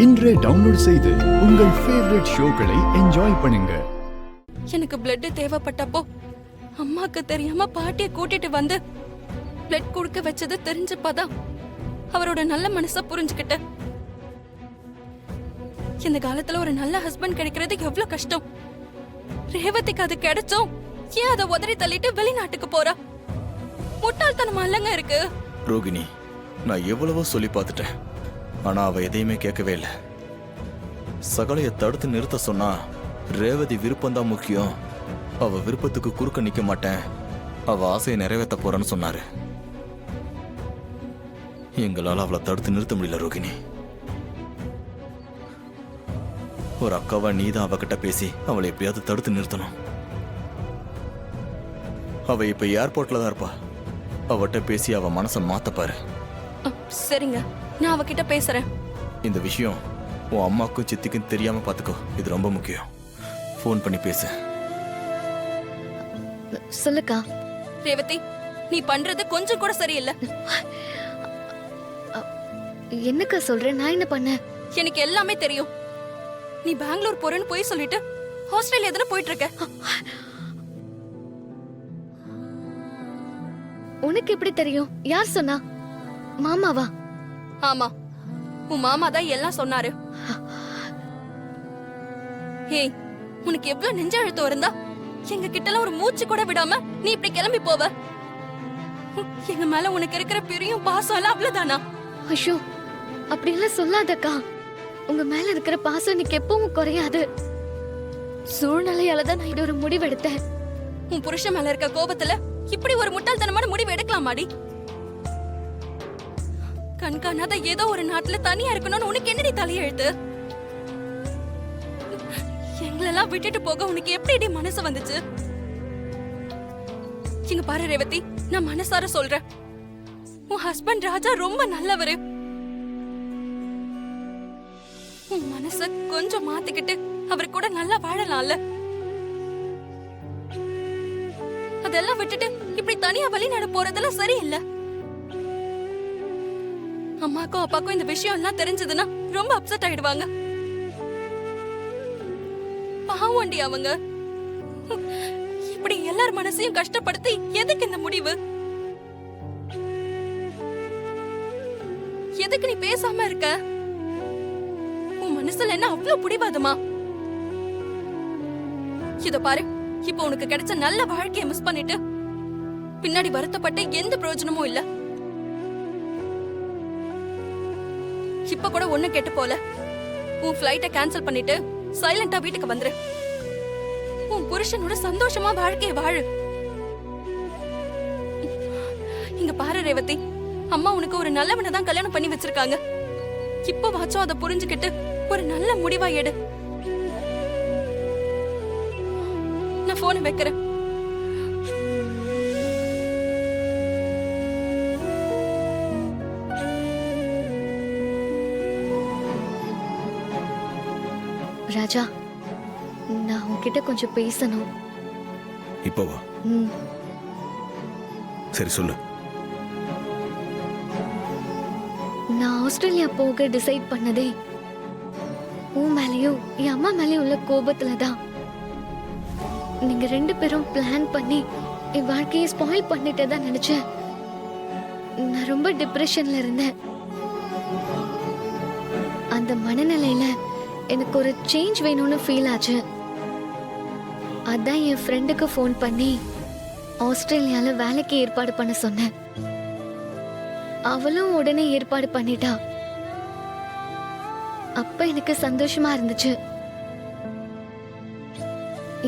இன்றே டவுன்லோட் செய்து உங்கள் ஃபேவரட் ஷோக்களை என்ஜாய் பண்ணுங்க. எனக்கு பிளட் தேவைப்பட்டப்போ அம்மாக்கு தெரியாம பாட்டியை கூட்டிட்டு வந்து பிளட் கொடுக்க வச்சது தெரிஞ்சப்பதான் அவரோட நல்ல மனச புரிஞ்சுக்கிட்டேன். இந்த காலத்துல ஒரு நல்ல ஹஸ்பண்ட் கிடைக்கிறது எவ்வளவு கஷ்டம். ரேவதிக்கு அது கிடைச்சோம், ஏன் அதை உதறி தள்ளிட்டு வெளிநாட்டுக்கு போறா? முட்டாள்தனமா இல்லங்க இருக்கு. ரோகிணி, நான் எவ்வளவோ சொல்லி பார்த்துட்டேன், ஆனா அவ எதையுமே கேட்கவே இல்லை. சகலைய தடுத்து நிறுத்த சொன்னா ரேவதி விருப்பம்தான் முக்கியம், அவ விருப்பத்துக்கு குறுக்க நிக்க மாட்டேன், அவ ஆசையை நிறைவேற்ற போறேன்னு சொன்னாரு. எங்களால் அவளை தடுத்து நிறுத்த முடியல ரோகிணி. ஒரு அக்காவா நீதான் அவகிட்ட பேசி அவளை எப்படியாவது தடுத்து நிறுத்தணும். அவ இப்ப ஏர்போர்ட்ல தான் இருப்பா, அவட்ட பேசி அவ மனசை மாத்தப்பாரு. சரிங்க, நான் அவகிட்ட பேசுறேன். இந்த விஷயம் உன் அம்மாக்கும் சித்திக்கும் தெரியாம பாத்துக்கோ, இது ரொம்ப முக்கியம். ஃபோன் பண்ணி பேசு. சொல்லுக்கா. ரேவதி, நீ பண்றது கொஞ்சம் கூட சரியில்லை. என்னக்கா சொல்ற? நான் என்ன பண்ணேன்? எனக்கு எல்லாமே தெரியும். நீ பெங்களூர் போறேன்னு போய் சொல்லிட்டு ஆஸ்திரேலியா தானே போயிட்டு இருக்க. உனக்கு எப்படி தெரியும்? யார் சொன்னா? மாமாவா? ஆமா, உன் மாமா தான் எல்லாம் சொன்னாரு. ஏய், உனக்கு எவ்வளவு நெஞ்ச அழுத்தம் இருந்தா எங்க கிட்ட ஒரு மூச்சு கூட விடாம நீ இப்படி கிளம்பி போவ? எங்க மேல உனக்கு இருக்கிற பெரியும் பாசம் எல்லாம் அவ்வளவுதானா? ஐயோ, அப்படி எல்லாம் சொல்லாதக்கா. உங்க மேல இருக்கிற பாசம் எனக்கு எப்பவும் குறையாது. சூழ்நிலையால தான் நான் இது ஒரு முடிவு எடுத்தேன். உன் புருஷன் மேல இருக்க கோபத்துல இப்படி ஒரு முட்டாள்தனமான முடிவு எடுக்கலாமாடி? கண்காணாத ஏதோ ஒரு நாட்டுல தனியா இருக்கணும்னு உனக்கு என்னடி தலையெழுத்து? எங்களெல்லாம் விட்டுட்டு போக உனக்கு எப்படி மனசு வந்துச்சு? இங்க பாரு ரேவதி, நான் மனசார சொல்றேன், உன் ஹஸ்பண்ட் ராஜா ரொம்ப நல்லவரு. உன் மனச கொஞ்சம் மாத்திக்கிட்டு அவர் கூட நல்லா வாழலாம்ல. அதெல்லாம் விட்டுட்டு இப்படி தனியா வெளிநாடு போறதெல்லாம் சரியில்லை. அம்மாக்கும் அப்பாக்கும் இந்த விஷயம் எல்லாம் தெரிஞ்சதுன்னா ரொம்ப அப்செட் ஆயிடுவாங்க. பாவண்டி அவங்க. இப்படி எல்லார் மனசையும் கஷ்டப்படுத்தி எதுக்கு இந்த முடிவு? எதுக்கு நீ பேசாம இருக்க? உன் மனசுல என்ன அவ்வளவு பிடிவாதமா? இத பாரு, இப்ப உனக்கு கிடைச்ச நல்ல வாழ்க்கையை மிஸ் பண்ணிட்டு பின்னாடி வருத்தப்பட்டு எந்த பிரயோஜனமும் இல்ல. இப்ப கூட ஒண்ணு கேட்டு போல, உன் பிளைட்ட கேன்சல் பண்ணிட்டு சைலண்டா வீட்டுக்கு வந்துரு. உன் புருஷனோட சந்தோஷமா வாழ்க்கைய வாழு. இங்க பாரு ரேவதி, அம்மா உனக்கு ஒரு நல்லவனை தான் கல்யாணம் பண்ணி வச்சிருக்காங்க. இப்ப வாச்சும் அதை புரிஞ்சுக்கிட்டு ஒரு நல்ல முடிவா எடு. நான் போனை வைக்கிறேன். ராஜா, நான் உன்கிட்ட கொஞ்சம் பேசணும். இப்போவா? சரி சொல்லு. நான் ஆஸ்திரேலியா போக டிசைட் பண்ணதே உன் மேலயும் என் அம்மா மேலயும் உள்ள கோபத்துலதான். நீங்க ரெண்டு பேரும் பிளான் பண்ணி என் வாழ்க்கையை ஸ்பாயில் பண்ணிட்டதா நினைச்சேன். நான் ரொம்ப டிப்ரெஷன்ல இருந்தேன். அந்த மனநிலையில எனக்கு ஒரு சேஞ்ச் வேணும்னு ஃபீல் ஆச்சு. அதான் என் ஃப்ரெண்டுக்கு ஃபோன் பண்ணி ஆஸ்திரேலியால வேலைக்கு ஏற்பாடு பண்ண சொன்னேன். அவளும் உடனே ஏற்பாடு பண்ணிட்டா. அப்ப எனக்கு சந்தோஷமா இருந்துச்சு.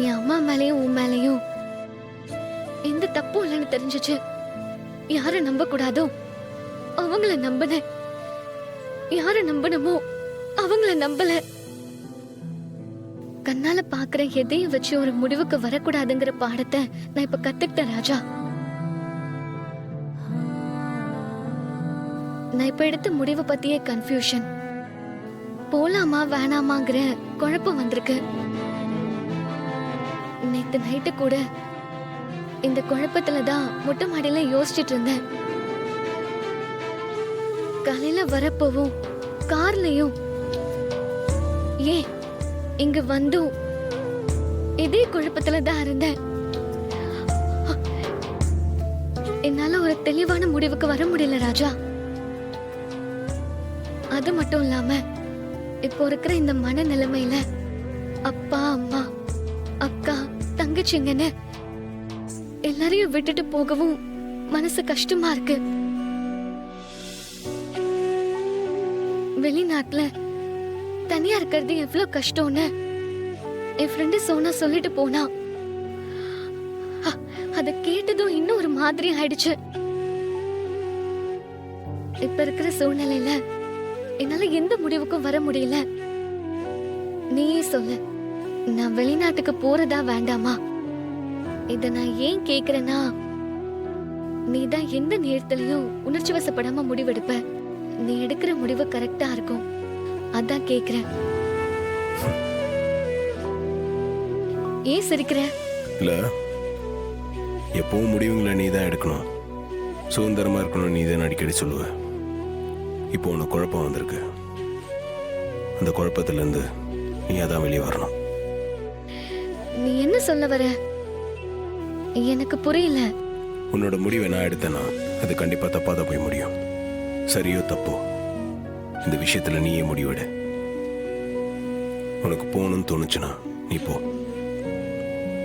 என் அம்மா மேலயும் உன் மேலயும் எந்த தப்பும் இல்லைன்னு தெரிஞ்சிச்சு. யார நம்ப கூடாதோ அவங்கள நம்பினேன், யார நம்பணுமோ அவங்கள நம்பல. கண்ணால பாக்குற எதையும் வச்சு ஒரு முடிவுக்கு வரக்கூடாதுங்கிற பாடத்தை நான் இப்ப கத்துக்கிட்டேன் ராஜா. நான் இப்ப எடுத்த முடிவை பத்தியே கன்ஃபியூஷன். போலாமா வேணாமாங்கிற குழப்பம் வந்திருக்கு. நேத்து நைட்டு கூட இந்த குழப்பத்துலதான் மொட்டை மாடியில யோசிச்சுட்டு இருந்தேன். காலையில வரப்போவும் கார்லயும் ஏன் இங்க வந்தும் இதே குழப்பத்துல தான் இருந்தேன். என்னால ஒரு தெளிவான முடிவுக்கு வர முடியல ராஜா. அது மட்டும் இல்லாம இப்போ இருக்கிற இந்த மன நிலைமையில அப்பா அம்மா அக்கா தங்கச்சிங்கன்னு எல்லாரையும் விட்டுட்டு போகவும் மனசு கஷ்டமா இருக்கு. வெளிநாட்டுல தனியா இருக்கிறது எவ்வளவு கஷ்டம்னு என் ஃப்ரெண்டு சோனா சொல்லிட்டு போனா. அத கேட்டதும் இன்னும் ஒரு மாதிரி ஆயிடுச்சு. இப்ப இருக்கிற சூழ்நிலையில என்னால எந்த முடிவுக்கும் வர முடியல. நீயே சொல்லு, நான் வெளிநாட்டுக்கு போறதா வேண்டாமா? இத நான் ஏன் கேக்குறேன்னா, நீதான் எந்த நேரத்திலயும் உணர்ச்சி வசப்படாம முடிவெடுப்ப. நீ எடுக்கிற முடிவு கரெக்டா இருக்கும், அதான் கேக்குறேன். ஏன் சிரிக்கிற? இல்ல, எப்பவும் முடிவுங்களை நீ தான் எடுக்கணும், சுதந்திரமா இருக்கணும் நீ தான் அடிக்கடி சொல்லுவ. இப்போ உனக்கு குழப்பம் வந்திருக்கு. அந்த குழப்பத்திலேருந்து நீ அதான் வெளியே வரணும். நீ என்ன சொல்ல வர? எனக்கு புரியல. உன்னோட முடிவை நான் எடுத்தேன்னா அது கண்டிப்பா தப்பா தான் போய் முடியும். சரியோ தப்போ இந்த விஷயத்துல நீயே முடிவெடு. உனக்கு போகணும்னு தோணுச்சுன்னா நீ போ,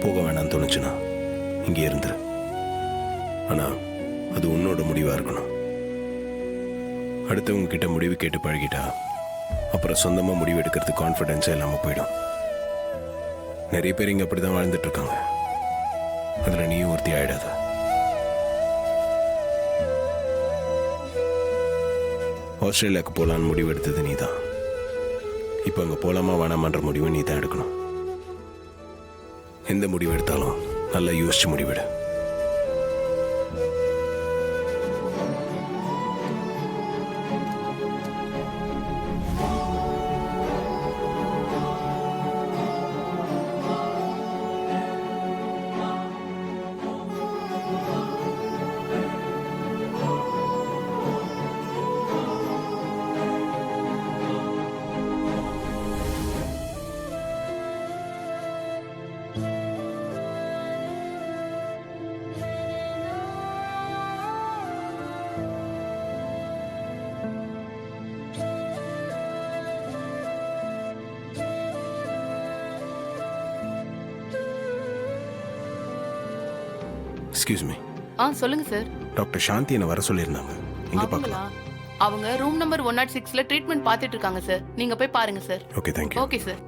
போக வேணாம்னு தோணுச்சுன்னா இங்கே இருந்துரு. ஆனா அது உன்னோட முடிவா இருக்கணும். அடுத்தவங்க கிட்ட முடிவு கேட்டு பழகிட்டா அப்புறம் சொந்தமா முடிவு எடுக்கிறதுக்கு கான்ஃபிடென்ஸே இல்லாம போயிடும். நிறைய பேர் இங்க அப்படிதான் வாழ்ந்துட்டு இருக்காங்க. அதுல நீயும் ஒருத்தி ஆயிடாத. ஆஸ்திரேலியாவுக்கு போலான்னு முடிவு எடுத்தது நீ தான். இப்போ அங்கே போலாமா வேணாமான்ற முடிவை நீ தான் எடுக்கணும். எந்த முடிவு எடுத்தாலும் நல்லா யோசிச்சு முடிவெடு. Excuse me. சொல்லுங்க சார். டாக்டர் சாந்தி என்ன வர சொல்லியிருந்தாங்க. எங்க பார்க்கலாம்? அவங்க ரூம் நம்பர் 106ல ட்ரீட்மெண்ட் பார்த்துட்டு இருக்காங்க சார். நீங்க போய் பாருங்க sir. Okay, thank you. Okay sir.